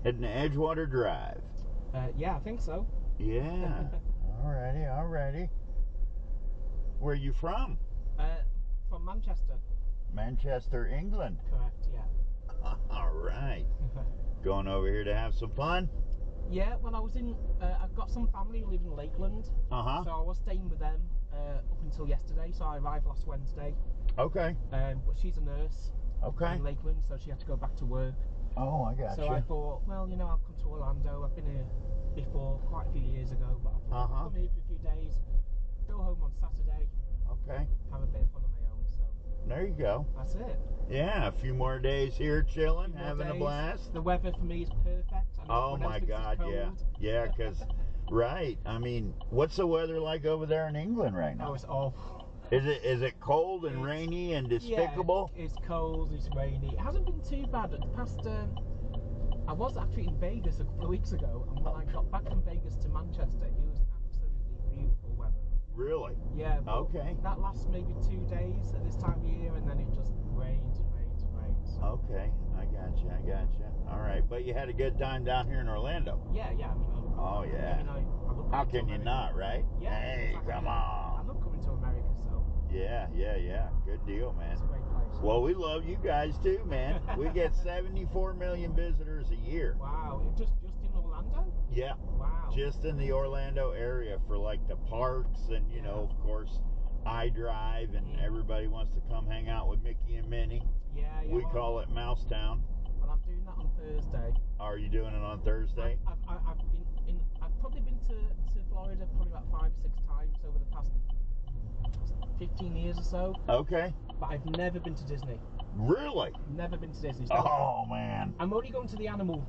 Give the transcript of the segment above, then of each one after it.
Heading to Edgewater Drive. Yeah, I think so. Yeah. Alrighty. Where are you from? From Manchester. Manchester, England. Correct, yeah. Alright. Going over here to have some fun? Yeah, well, I've got some family who live in Lakeland. Uh-huh. So I was staying with them up until yesterday, so I arrived last Wednesday. Okay. But she's a nurse in Lakeland, so she had to go back to work. Oh, I got you. So I thought, well, I'll come to Orlando. I've been here before, quite a few years ago, but I thought I'll come here for a few days, go home on Saturday, okay, have a bit of fun on my own. So there you go. That's it. Yeah, a few more days here chilling, having a blast. The weather for me is perfect. Oh my God, yeah, because right. I mean, what's the weather like over there in England right now? Oh, it's awful. Is it cold and rainy and despicable? Yeah, it's cold, it's rainy. It hasn't been too bad. The past, I was actually in Vegas a couple of weeks ago, and when I got back from Vegas to Manchester, it was absolutely beautiful weather. Really? Yeah. Okay. That lasts maybe 2 days at this time of year, and then it just rains and rains and rains. Okay, I gotcha. All right, but you had a good time down here in Orlando. Yeah. I mean, oh yeah. I love How can you not, right? Yeah. Hey, exactly. come on. I love coming to America, so. Yeah. Good deal, man. It's a great place. Well, we love you guys too, man. We get 74 million visitors a year. Wow, just in Orlando? Yeah. Wow. Just in the Orlando area for like the parks and, you know, of course, iDrive and everybody wants to come hang out with Mickey and Minnie. Yeah. We call it Mouse Town. Well, I'm doing that on Thursday. Are you doing it on Thursday? I've probably been to Florida probably about 5 or 6 times over the past 15 years or so. Okay. But I've never been to Disney. Really? Never been to Disney. So oh man. I'm only going to the Animal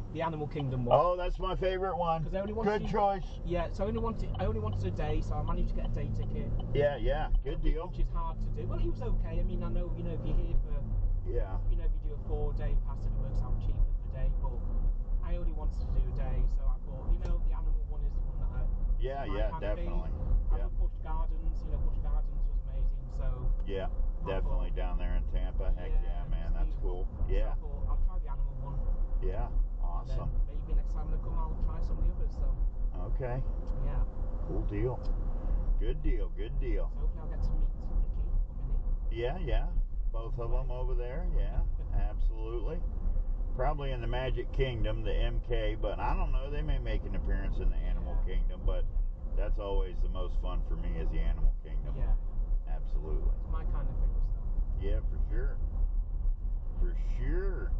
Kingdom one. Oh, that's my favorite one. Good choice. Yeah, so I only wanted a day, so I managed to get a day ticket. Yeah. Good deal. Which is hard to do. Well, it was okay. I mean, I know, if you're here for if you do a 4-day pass, it works out cheaper per day, but I only wanted to do a day, so I thought, the animal one is the one that I definitely. I love Busch Gardens. Busch Gardens was amazing. So yeah, definitely down there in Tampa. Heck yeah, man, that's cool. Yeah. So I thought, I'll try the animal one. Yeah, awesome. And then maybe next time I come, I'll try some of the others. So. Okay. Yeah. Cool deal. Good deal. So hopefully I'll get to meet Mickey or Minnie. Yeah. Both of them over there. Yeah, absolutely. Probably in the Magic Kingdom, the MK, but I don't know. They may make an appearance in the Animal Kingdom, but that's always the most fun for me is the Animal Kingdom. Yeah. Absolutely. It's my kind of thing, so. Yeah, for sure.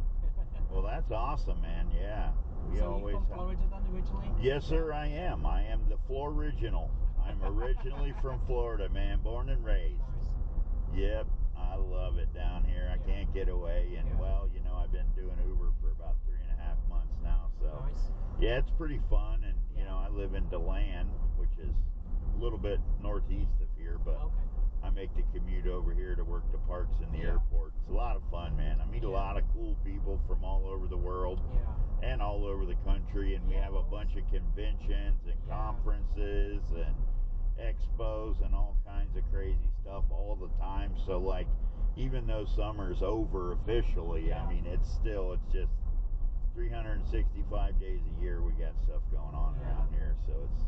Well, that's awesome, man. Yeah. So you from Florida then originally? Yes, sir, I am. I am the Floriginal. I'm originally from Florida, man. Born and raised. Nice. Yep. I love it down here. I can't get away. And, well, I've been doing Uber for about 3.5 months now. So, yeah, it's pretty fun. And, I live in DeLand, which is a little bit northeast of here. But I make the commute over here to work the parks in the airport. It's a lot of fun, man. I meet a lot of cool people from all over the world and all over the country. And we have a bunch of conventions and conferences and expos and all kinds of crazy stuff all the time. So like, even though summer's over officially, I mean, it's just 365 days a year we got stuff going on around here. So it's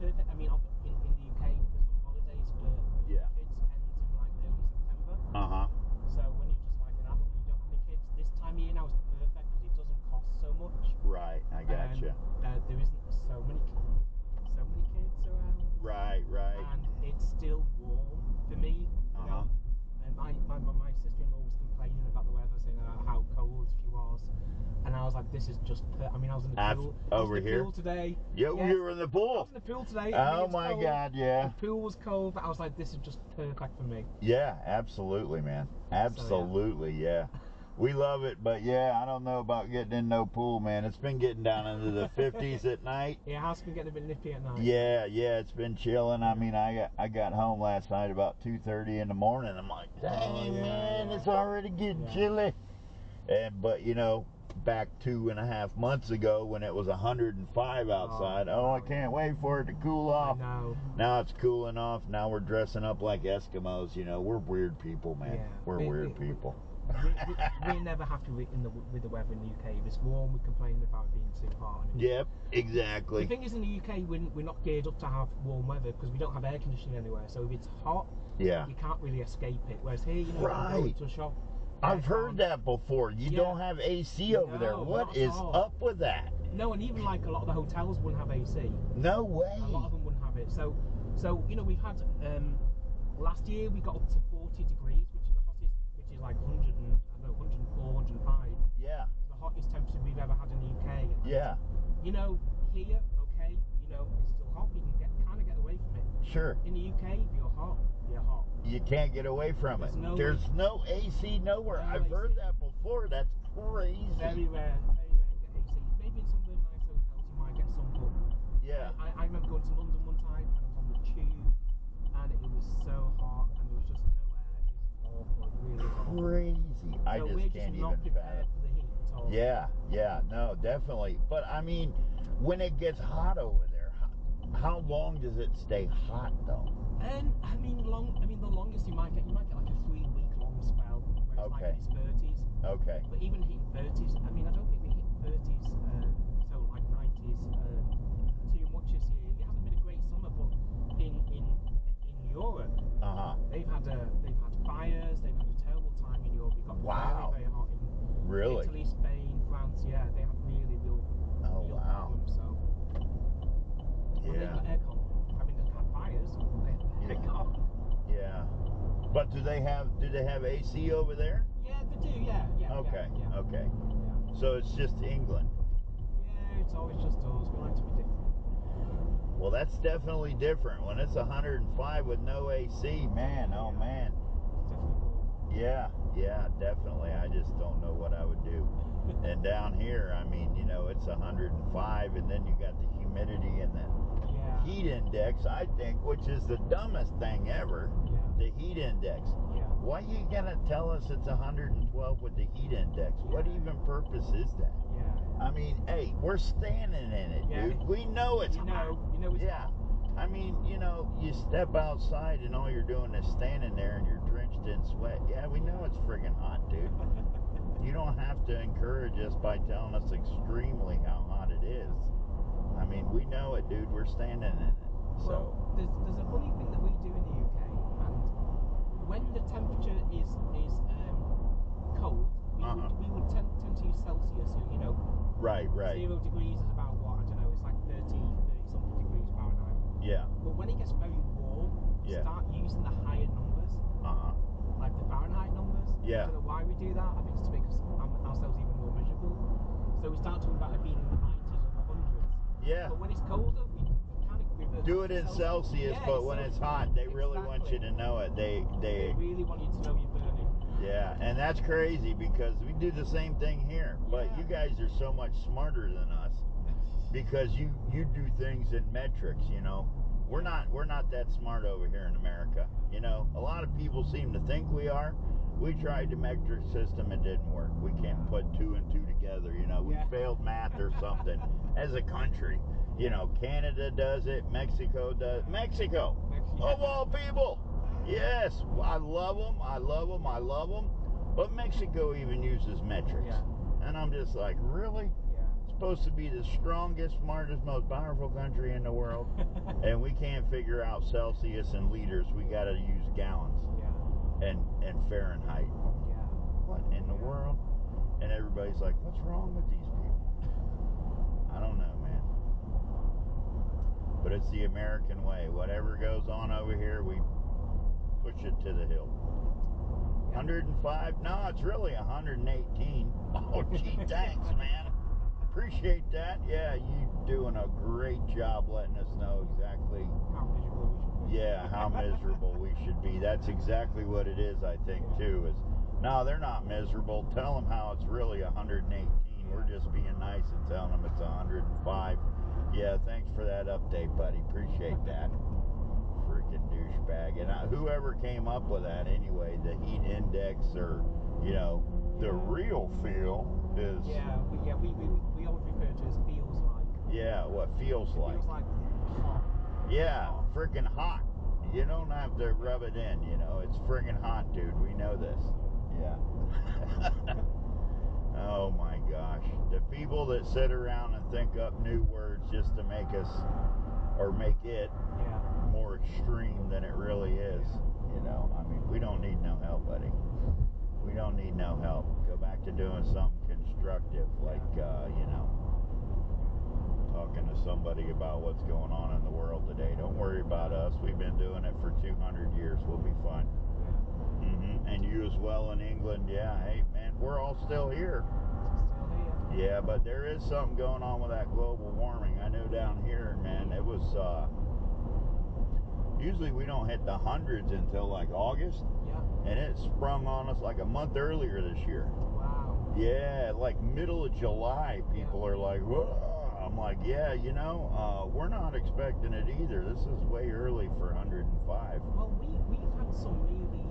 perfect. I mean, in the UK, the holidays for kids ends in like early September. So when you're just like an adult and you don't have any kids, this time of year now is perfect because it doesn't cost so much. Right, I gotcha. There isn't so many kids around. Right. And it's still warm for me. And my sister-in-law was complaining about the weather, saying how cold she was, and I was like, "This is just." I mean, I was in the pool over here pool today. Yeah, you were in the pool. I was in the pool today. Oh my God, yeah. The pool was cold, but I was like, "This is just perfect for me." Yeah, absolutely, man. Absolutely, yeah. We love it, but I don't know about getting in no pool, man. It's been getting down into the 50s at night. Yeah, it has been getting a bit nippy at night. Yeah, it's been chilling. I mean, I got home last night about 2:30 in the morning. I'm like, dang, man, it's already getting chilly. But back 2.5 months ago when it was 105 outside, I can't wait for it to cool off. Now it's cooling off. Now we're dressing up like Eskimos. We're weird people, man. We're weird people. we're never happy with the weather in the UK. If it's warm, we complain about it being too hot. Yep, exactly. The thing is, in the UK, we're not geared up to have warm weather because we don't have air conditioning anywhere. So if it's hot, yeah, you can't really escape it. Whereas here, you know, right. you can go to a shop. I've heard that before. You don't have AC over there. What is up with that? No, and even like a lot of the hotels wouldn't have AC. No way. A lot of them wouldn't have it. So you know, we've had last year we got up to 40 degrees, which is the hottest, which is like 104, 105. Yeah. The hottest temperature we've ever had in the UK. And, yeah. You know, here, okay, you know, it's still hot. You can kind of get away from it. Sure. In the UK, if you're hot, you're hot. You can't get away from it. There's no AC nowhere. I've heard that before. That's crazy. Very rare to get AC. Maybe in some of the nice hotels you might get some, but yeah. I remember going to London one time and I was on the tube and it was so hot and there was just no air. It was awful. Really awful. Crazy. I just can't even prepared for the heat at all. Yeah, no, definitely. But I mean, when it gets hot over there, how long does it stay hot though? The longest you might get like a 3-week long spell where it's like in its 30s. Okay. But even hitting 30s, I don't think we hit 30s, so like 90s, too much this year. It hasn't been a great summer, but in Europe, they've had fires. They've had a terrible time in Europe. It got very, very hot in Italy, Spain, France. Yeah, they had real problems. So they've got aircon. They've had fires. They have aircon. Yeah. But do they have AC over there? Yeah, they do. Yeah. Okay. Yeah. Okay. Yeah. So it's just England. Yeah, it's always just us. We like to be different. Well, that's definitely different. When it's 105 with no AC, man, oh man. Yeah, definitely. I just don't know what I would do. And down here, I mean, you know, it's 105, and then you got the humidity and the heat index, I think, which is the dumbest thing ever, the heat index. Yeah. Why you gonna tell us it's 112 with the heat index? What even purpose is that? Yeah. I mean, hey, we're standing in it, dude. We know it's hot. You know it's hot. I mean, you know, you step outside and all you're doing is standing there and you're drenched in sweat. Yeah, we know it's friggin' hot, dude. You don't have to encourage us by telling us extremely how hot it is. I mean, we know it, dude. We're standing in it. So there's a funny thing that we do in the UK, and when the temperature is cold, we would tend to use Celsius, you know. Right. 0 degrees is about what? I don't know. It's like 30 something degrees Fahrenheit. Yeah. But when it gets very warm, start using the higher numbers. Like the Fahrenheit numbers. Yeah. I don't know why we do that. I think it's to make ourselves even more miserable. So we start talking about it being in the 90s or the 100s. Yeah. But when it's colder, we kind of revert. Do it in Celsius, but when it's hot, they really want you to know it. They really want you to know you're burning. Yeah, and that's crazy because we do the same thing here. But you guys are so much smarter than us because you do things in metrics, you know. We're not that smart over here in America. You know, a lot of people seem to think we are. We tried the metric system, it didn't work. We can't put 2 and 2 together, you know. We failed math or something as a country. You know, Canada does it, Mexico does. Mexico, of all people. Yes, I love them. But Mexico even uses metrics. Yeah. And I'm just like, really? Yeah. It's supposed to be the strongest, smartest, most powerful country in the world. And we can't figure out Celsius and liters. We got to use gallons. Yeah. And Fahrenheit. Yeah. What in the world? And everybody's like, what's wrong with these people? I don't know, man. But it's the American way. Whatever goes on over here, we push it to the hill. 105? No, it's really 118. Oh, gee, thanks, man. Appreciate that. Yeah, you doing a great job letting us know exactly how miserable we should be. Yeah, how miserable we should be. That's exactly what it is, I think, too. Is no, they're not miserable. Tell them how it's really 118. We're just being nice and telling them it's 105. Yeah, thanks for that update, buddy. Appreciate that. Freaking douchebag. And whoever came up with that anyway, the heat index or, you know, the real feel is... we always refer to it as feels like. Yeah, what feels like. Feels like hot. Yeah, freaking hot. You don't have to rub it in, you know. It's friggin' hot, dude. We know this. Yeah. Oh my gosh. The people that sit around and think up new words just to make us, or make it more extreme than it really is. You know, I mean, we don't need no help, buddy. We don't need no help. Go back to doing something constructive, like, you know, talking to somebody about what's going on in the world today. Don't worry about us. We've been doing it for 200 years. We'll be fine. And you as well in England. Yeah, hey, man, we're all still here. Yeah, but there is something going on with that global warming. I know down here, man, it was, usually we don't hit the hundreds until like August. And it sprung on us like a month earlier this year. Wow. Yeah, like middle of July, people are like, whoa. I'm like, yeah, you know, we're not expecting it either. This is way early for 105. Well, we've had some really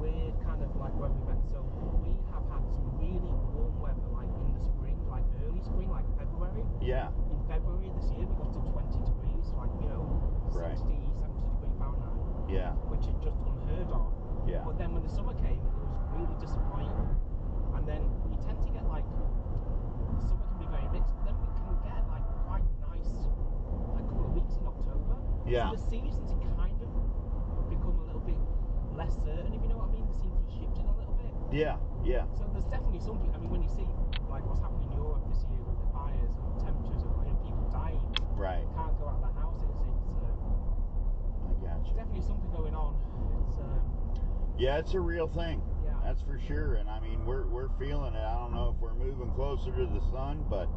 weird kind of like where we went. So we have had some really warm weather, like in the spring, like early spring, like February. Yeah. In February this year, we got to 20 degrees, like, you know, 60, 70 degree Fahrenheit. Yeah. Which is just unheard of. Yeah. But then when the summer came, it was really disappointing. And then you tend to get like, summer can be very mixed, but then we can get like quite nice, like a couple of weeks in October. Yeah. So the seasons kind of become a little bit less certain, if you know what I mean. They seem to have shifted a little bit. Yeah, yeah. So there's definitely something. I mean, when you see like what's happening in Europe this year with the fires and temperatures and people dying, right? Can't go out of their houses. I got you. Definitely something going on. Yeah, it's a real thing. Yeah. That's for sure. And I mean, we're feeling it. I don't know if we're moving closer to the sun, but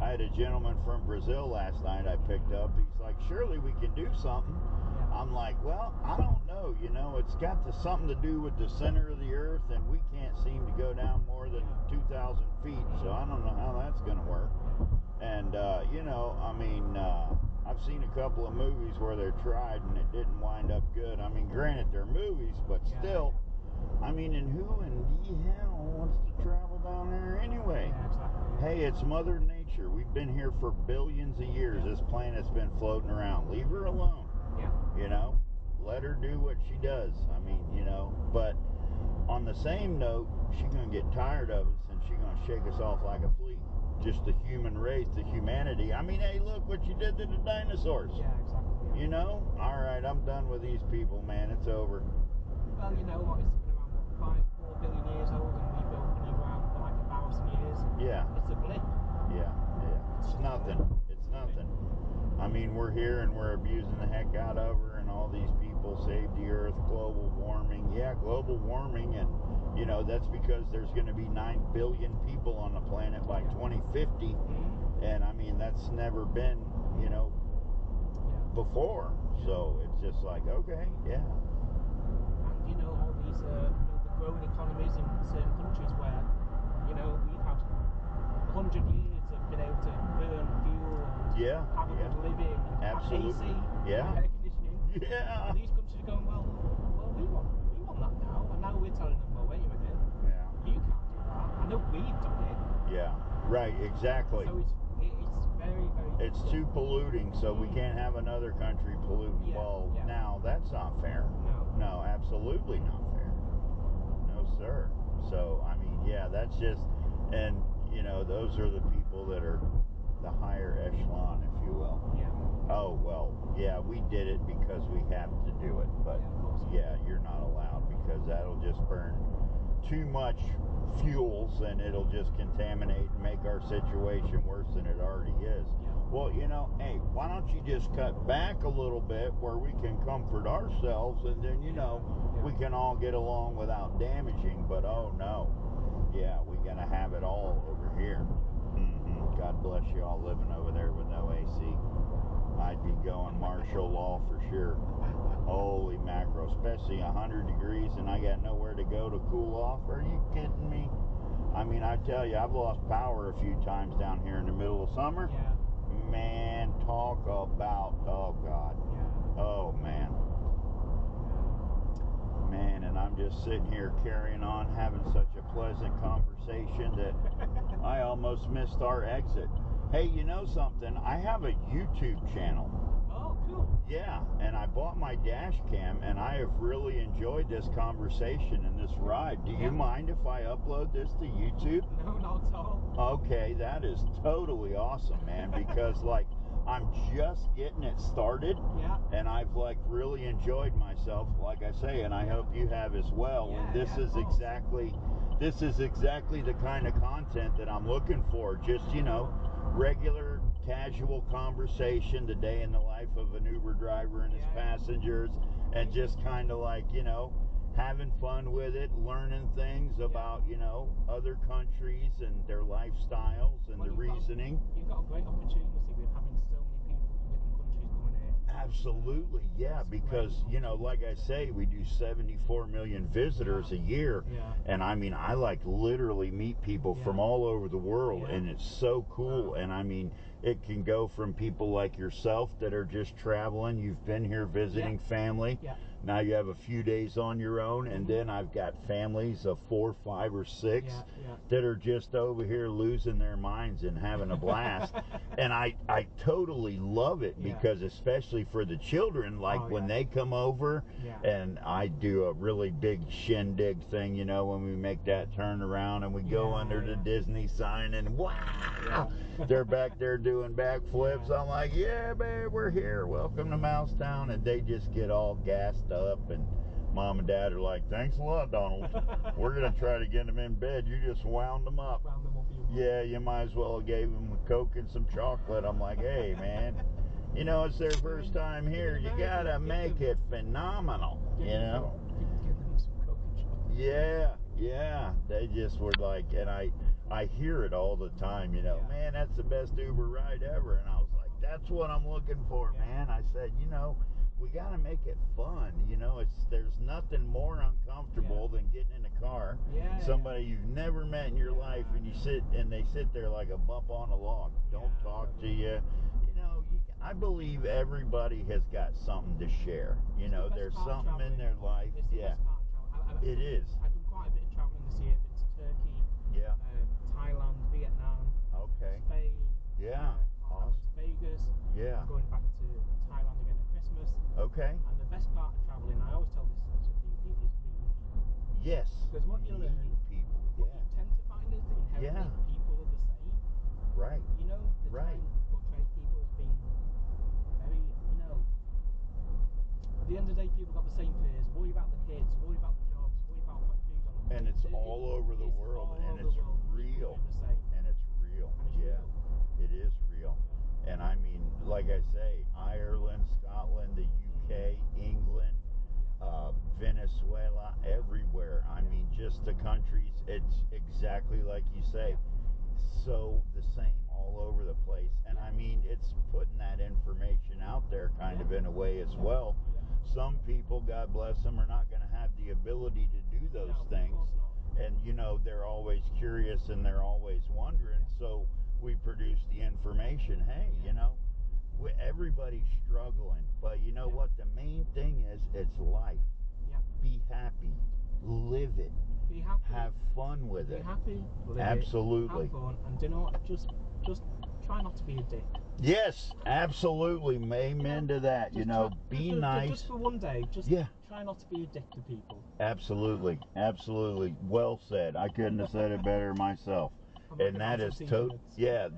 I had a gentleman from Brazil last night I picked up. He's like, surely we can do something. I'm like, well, I don't know. You know, it's got something to do with the center of the earth, and we can't seem to go down more than 2,000 feet. So I don't know how that's going to work. And, you know, I mean, I've seen a couple of movies where they're tried and it didn't wind up good. I mean, granted, they're movies, but still, I mean, and who in the hell wants to travel down there anyway? Yeah, exactly. Hey, it's Mother Nature. We've been here for billions of years. This planet's been floating around. Leave her alone. You know, let her do what she does. I mean, you know, but on the same note, she's going to get tired of us and she's going to shake us off like a flea. Just the human race, the humanity. I mean, hey, look what you did to the dinosaurs. Yeah, exactly. Yeah. You know? All right, I'm done with these people, man. It's over. Well, you know what? It's been around, 4 billion years old, and we've been around for like 1,000 years. Yeah. It's a blip. Yeah, yeah. It's nothing. It's nothing. I mean, we're here and we're abusing the heck out of her, and all these people save the earth, global warming. Yeah, global warming, and, you know, that's because there's going to be 9 billion people on the planet by 2050. And, I mean, that's never been, you know, before. So it's just like, okay, yeah. And, you know, all these the growing economies in certain countries where, you know, we've had 100 years of being able to burn fuel and have a good living and have AC, air conditioning. Yeah. And these countries are going, well, we want that now. And now we're telling them, well, wait a minute. Yeah. You can't do that. I know we've done it. Yeah. Right. Exactly. So it's very, very. It's too polluting, so we can't have another country polluting. Well, now that's not fair. No, absolutely not fair. No, sir. So I mean, yeah, that's just, and you know, those are the people that are the higher echelon, if you will. Yeah. Oh, well, yeah, we did it because we have to do it, but yeah, you're not allowed, because that'll just burn too much fuels and it'll just contaminate and make our situation worse than it already is. Yeah. Well, you know, hey, why don't you just cut back a little bit where we can comfort ourselves, and then, you know, we can all get along without damaging, but oh no. Yeah, we gotta have it all over here. God bless you all living over there with no AC. I'd be going martial law for sure. Holy mackerel, especially 100 degrees and I got nowhere to go to cool off. Are you kidding me? I mean, I tell you, I've lost power a few times down here in the middle of summer. Yeah. Man, talk about, oh God. Yeah. Oh man. Man, and I'm just sitting here carrying on, having such a pleasant conversation that I almost missed our exit. Hey, you know something? I have a YouTube channel. Oh, cool. Yeah, and I bought my dash cam, and I have really enjoyed this conversation and this ride. Do you mind if I upload this to YouTube? No, not at all. Okay, that is totally awesome, man, because, like, I'm just getting it started, and I've, like, really enjoyed myself, like I say, and I hope you have as well. And this is exactly the kind of content that I'm looking for. Just, you know, regular, casual conversation, the day in the life of an Uber driver and his passengers, and just kind of like, you know, having fun with it, learning things about, you know, other countries and their lifestyles and the reasoning. You've got a great opportunity with having so many people from different countries coming here. Absolutely, yeah, because, you know, like I say, we do 74 million visitors a year, and I mean, I like literally meet people from all over the world, and it's so cool. And I mean, it can go from people like yourself that are just traveling, you've been here visiting family, now you have a few days on your own, and then I've got families of 4, 5, or 6 that are just over here losing their minds and having a blast. And I totally love it, because especially for the children, like when they come over, and I do a really big shindig thing, you know, when we make that turn around and we go under the Disney sign, and wow, they're back there doing backflips. I'm like, yeah, babe, we're here, welcome to Mousetown. And they just get all gassed up, and Mom and Dad are like, thanks a lot, Donald, we're gonna try to get them in bed, you just wound them up. Yeah, you might as well have gave them a Coke and some chocolate. I'm like, hey, man, you know, it's their first time here, you gotta make it phenomenal, you know. Yeah, they just were like, and I hear it all the time, you know, man, that's the best Uber ride ever. And I was like, that's what I'm looking for, man. I said, you know, we got to make it fun, you know. There's nothing more uncomfortable than getting in a car, somebody you've never met in your life, and they sit there like a bump on a log, don't talk to you. You know, I believe everybody has got something to share, you know. There's something in their life. It is. I've done quite a bit of traveling this year. Been to Turkey, Thailand, Vietnam, Spain. I went to Vegas. I'm going back to Thailand again at Christmas. And the best part of traveling, I always tell this to people, is meeting people. Yes. Because what you learn, people. What you tend to find is that inherently people are the same. Right. You know, the time portray people as being very, you know, at the end of the day, people got the same fears. Worry about the kids, worry about the jobs, worry about what food's on the plate. And it's all over the world, and it's real. And it's real. It is real. And I mean, like I say, Ireland, Scotland, the UK, England, Venezuela, everywhere. I mean, just the countries, it's exactly like you say, so the same all over the place. And I mean, it's putting that information out there kind of in a way as well. Some people, God bless them, are not going to have the ability to do those things. And, you know, they're always curious and they're always wondering. So we produce the information. Hey, you know, everybody's struggling. But you know what? The main thing is, it's life. Be happy. Live it. Be happy. Have fun with it. Be happy. Live absolutely. It, have fun. And do not, just try not to be a dick. Yes, absolutely. Amen to that. You know, be nice. Just for one day, just try not to be a dick to people. Absolutely. Well said. I couldn't have said it better myself. And that is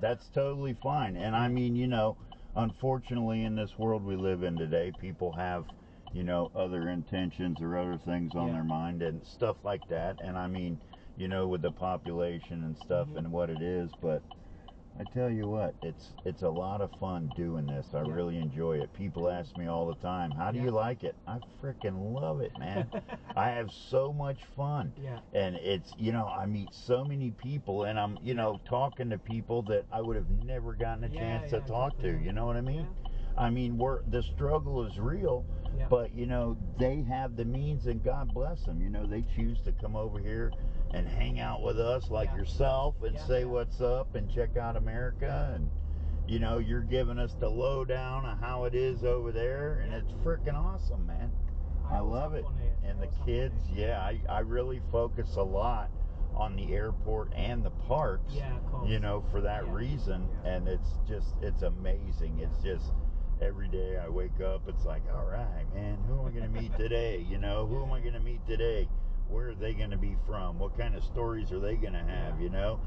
that's totally fine. And I mean, you know, unfortunately in this world we live in today, people have, you know, other intentions or other things on their mind and stuff like that. And I mean, you know, with the population and stuff and what it is, but I tell you what, it's a lot of fun doing this. I really enjoy it. People ask me all the time, how do you like it? I freaking love it, man. I have so much fun. And it's, you know, I meet so many people, and I'm, you know, talking to people that I would have never gotten a chance to talk to. You know what I mean? I mean, the struggle is real, but, you know, they have the means, and God bless them. You know, they choose to come over here and hang out with us like yourself and say what's up and check out America. And, you know, you're giving us the lowdown of how it is over there, and it's freaking awesome, man. I love it. And the kids, I really focus a lot on the airport and the parks, you know, for that reason. And it's amazing. every day I wake up, it's like, all right, man, who am I going to meet today? You know, who am I going to meet today? Where are they going to be from? What kind of stories are they going to have, you know?